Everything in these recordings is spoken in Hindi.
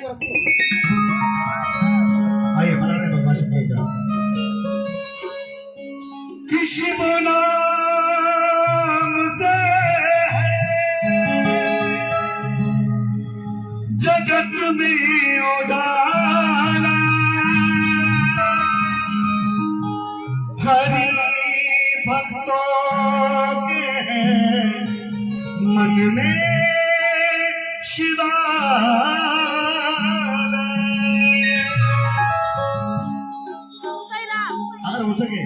आइए बना रहे भगवान शंकर का शिव नाम से जगत में उजाला हरि भक्तों के मन में शिवाला। अगर हो सके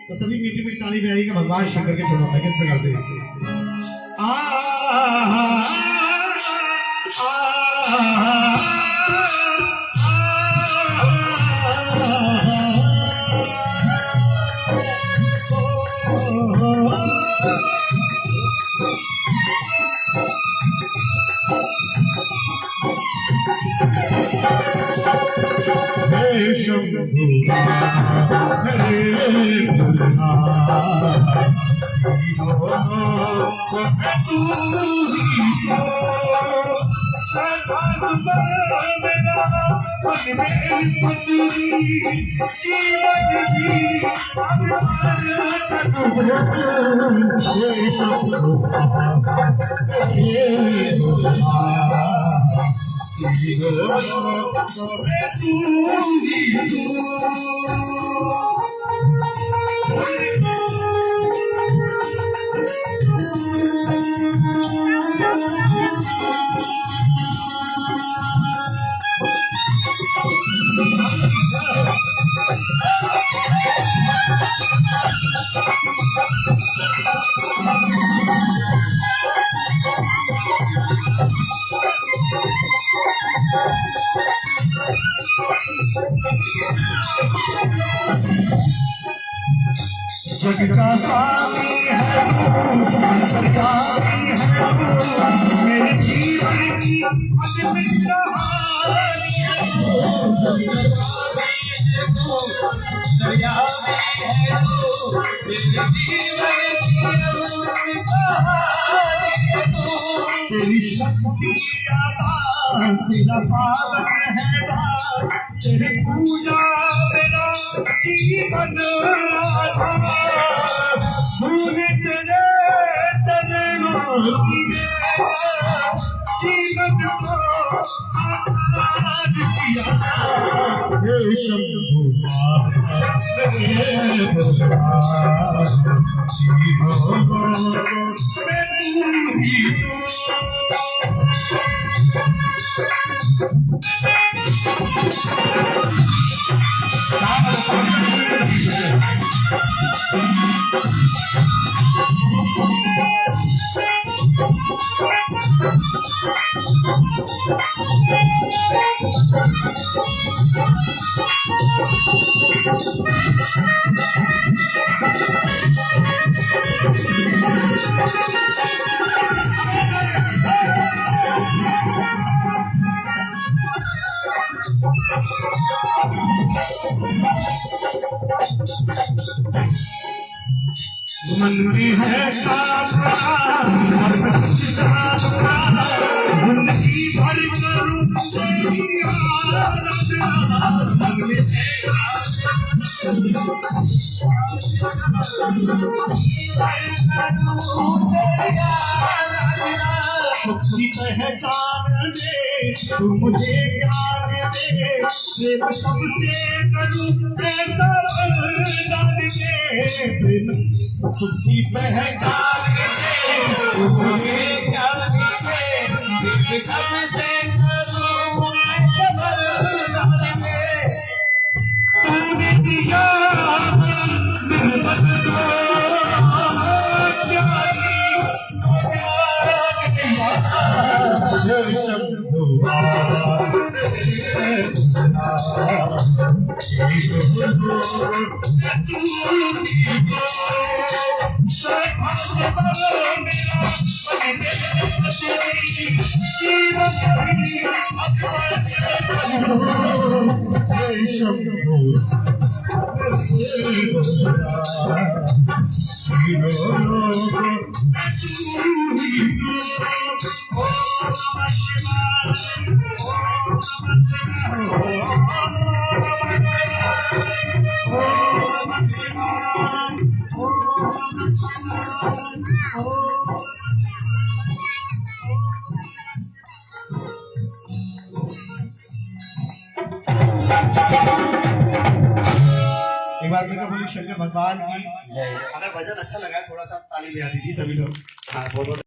तो सभी मीठी मीठी ताली में आएगी भगवान शंकर के चरणों में। किस प्रकार से हे शंभु हे जगता स्वामी है सरकारी है मेरे जीवन की अद्भुत कहानी है। दरियावी है तू मेरे जीवन की अद्भुत कहानी है तू। तेरी शक्ति आधार तेरा पावन है दान तेरी पूजा मेरा जीवन आधार। भूले तेरे चरणों की जीवन को साकार किया। हे शंभु मन में है जिंदगी भर करूं तेरी आराधना। मन में सुख की पहचान दे तू मुझे ज्ञान दे प्रेम सबसे करूं ऐसा वरदान दे। सुख की पहचान दे तू मुझे ज्ञान दे प्रेम सबसे करूं ऐसा वरदान दे। तूने दिया मेरे बदलो शंभु एक बार मेरे को बोली शंकर भगवान की जय। अगर भजन अच्छा लगा है थोड़ा सा ताली बजा दीजिए सभी लोग। हाँ बहुत बहुत